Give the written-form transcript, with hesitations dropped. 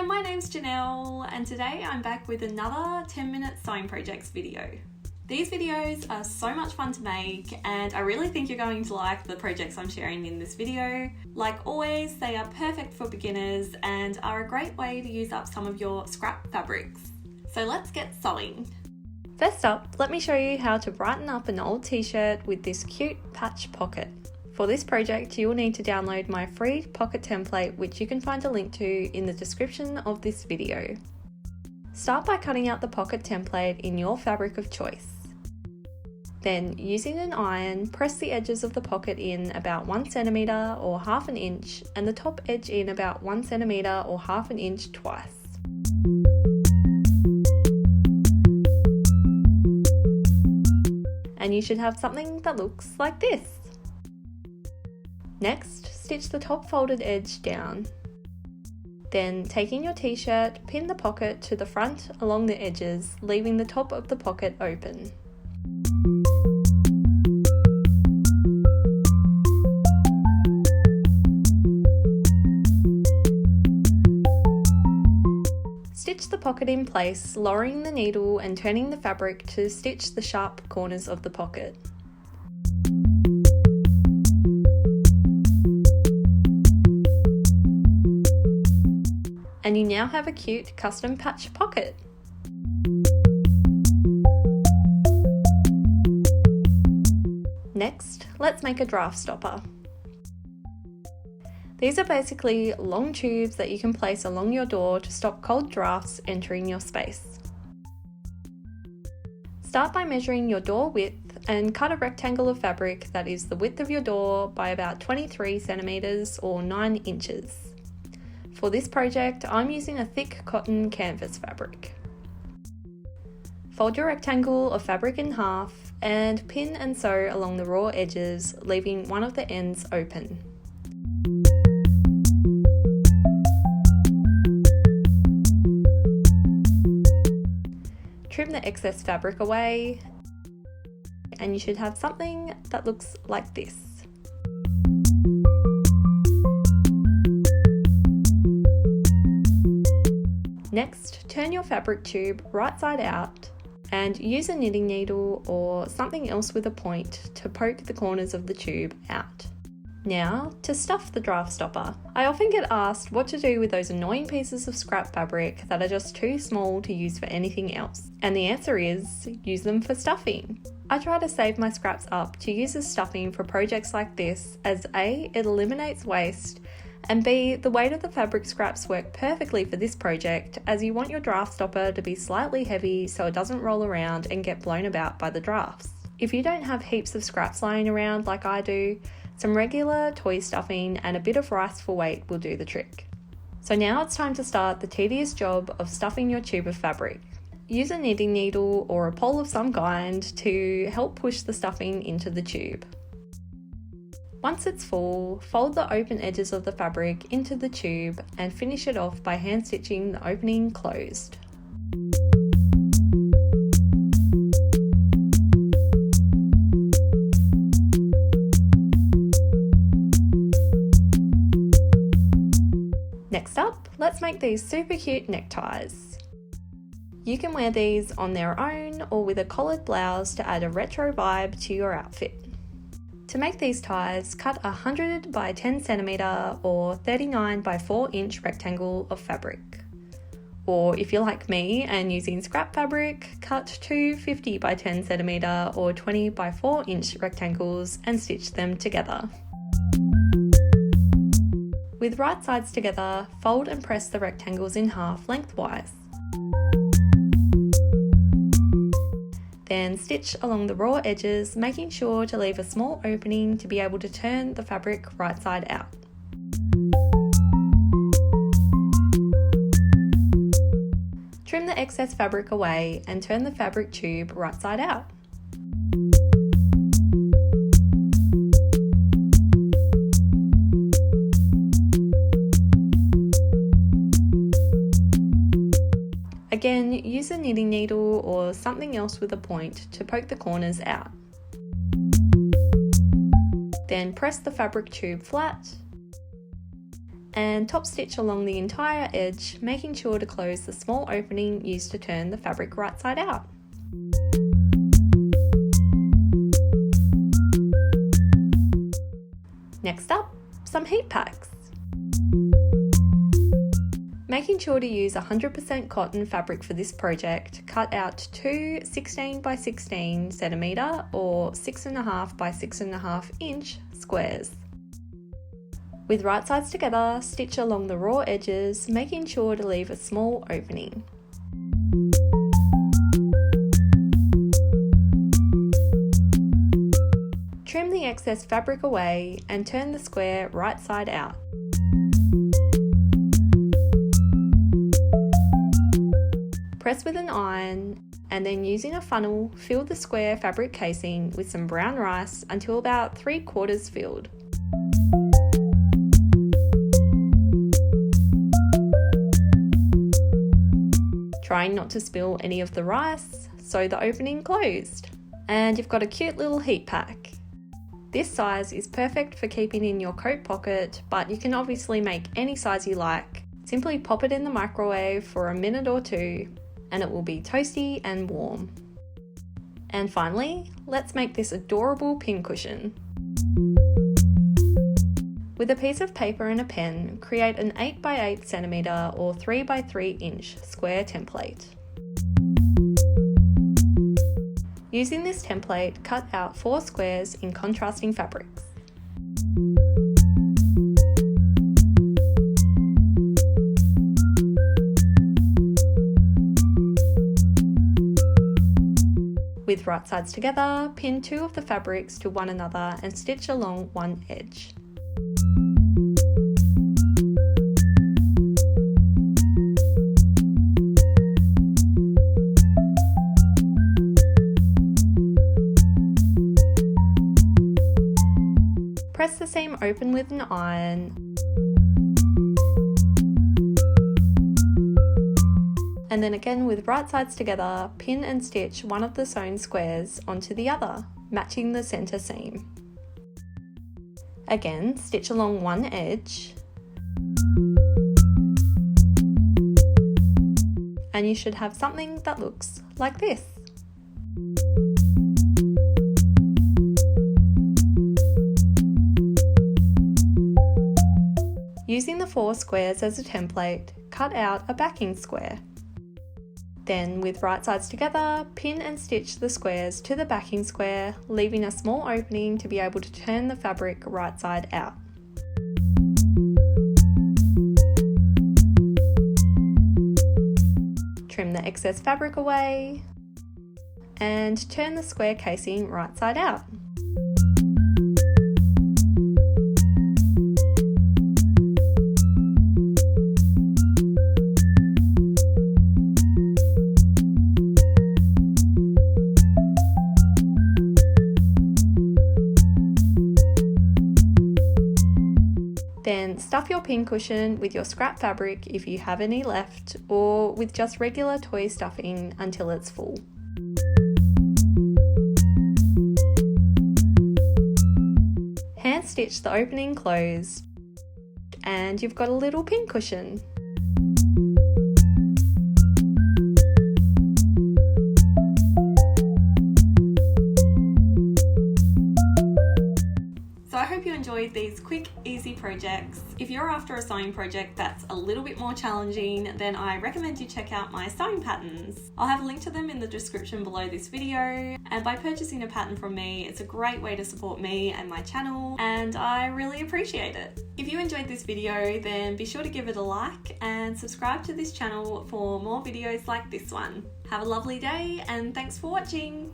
my name's Janelle and today I'm back with another 10-minute sewing projects video. These videos are so much fun to make and I really think you're going to like the projects I'm sharing in this video. Like always, they are perfect for beginners and are a great way to use up some of your scrap fabrics. So let's get sewing. First up, let me show you how to brighten up an old t-shirt with this cute patch pocket. For this project, you will need to download my free pocket template, which you can find a link to in the description of this video. Start by cutting out the pocket template in your fabric of choice. Then, using an iron, press the edges of the pocket in about 1 centimeter or half an inch and the top edge in about 1 centimeter or half an inch twice. And you should have something that looks like this. Next, stitch the top folded edge down. Then, taking your t-shirt, pin the pocket to the front along the edges, leaving the top of the pocket open. Stitch the pocket in place, lowering the needle and turning the fabric to stitch the sharp corners of the pocket. And you now have a cute custom patch pocket. Next, let's make a draft stopper. These are basically long tubes that you can place along your door to stop cold drafts entering your space. Start by measuring your door width and cut a rectangle of fabric that is the width of your door by about 23 centimeters or 9 inches. For this project, I'm using a thick cotton canvas fabric. Fold your rectangle of fabric in half and pin and sew along the raw edges, leaving one of the ends open. Trim the excess fabric away, and you should have something that looks like this. Next, turn your fabric tube right side out and use a knitting needle or something else with a point to poke the corners of the tube out. Now, to stuff the draft stopper. I often get asked what to do with those annoying pieces of scrap fabric that are just too small to use for anything else. And the answer is, use them for stuffing. I try to save my scraps up to use as stuffing for projects like this as A, it eliminates waste, and B, the weight of the fabric scraps work perfectly for this project as you want your draft stopper to be slightly heavy so it doesn't roll around and get blown about by the drafts. If you don't have heaps of scraps lying around like I do, some regular toy stuffing and a bit of rice for weight will do the trick. So now it's time to start the tedious job of stuffing your tube of fabric. Use a knitting needle or a pole of some kind to help push the stuffing into the tube. Once it's full, fold the open edges of the fabric into the tube and finish it off by hand stitching the opening closed. Next up, let's make these super cute neckties. You can wear these on their own or with a collared blouse to add a retro vibe to your outfit. To make these ties, cut a 100 by 10 centimeter or 39 by 4 inch rectangle of fabric. Or if you're like me and using scrap fabric, cut two 50 by 10 centimeter or 20 by 4 inch rectangles and stitch them together. With right sides together, fold and press the rectangles in half lengthwise. Then stitch along the raw edges, making sure to leave a small opening to be able to turn the fabric right side out. Trim the excess fabric away and turn the fabric tube right side out. Again, use a knitting needle or something else with a point to poke the corners out. Then press the fabric tube flat and top stitch along the entire edge, making sure to close the small opening used to turn the fabric right side out. Next up, some heat packs. Making sure to use 100% cotton fabric for this project, cut out two 16 by 16 centimeter or 6.5 by 6.5 inch squares. With right sides together, stitch along the raw edges, making sure to leave a small opening. Trim the excess fabric away and turn the square right side out. Press with an iron and then using a funnel, fill the square fabric casing with some brown rice until about 3/4 filled. Trying not to spill any of the rice, sew the opening closed. And you've got a cute little heat pack. This size is perfect for keeping in your coat pocket, but you can obviously make any size you like. Simply pop it in the microwave for a minute or two, and it will be toasty and warm. And finally, let's make this adorable pincushion. With a piece of paper and a pen, create an 8 by 8 centimeter or 3 by 3 inch square template. Using this template, cut out 4 squares in contrasting fabrics. With right sides together, pin 2 of the fabrics to one another and stitch along one edge. Press the seam open with an iron and then again with right sides together, pin and stitch one of the sewn squares onto the other, matching the centre seam. Again, stitch along one edge and you should have something that looks like this. Using the 4 squares as a template, cut out a backing square. Then, with right sides together, pin and stitch the squares to the backing square, leaving a small opening to be able to turn the fabric right side out. Trim the excess fabric away and turn the square casing right side out. Then stuff your pincushion with your scrap fabric if you have any left, or with just regular toy stuffing until it's full. Hand stitch the opening closed and you've got a little pincushion. I hope you enjoyed these quick, easy projects. If you're after a sewing project that's a little bit more challenging, then I recommend you check out my sewing patterns. I'll have a link to them in the description below this video, and by purchasing a pattern from me, it's a great way to support me and my channel, and I really appreciate it. If you enjoyed this video, then be sure to give it a like and subscribe to this channel for more videos like this one. Have a lovely day, and thanks for watching.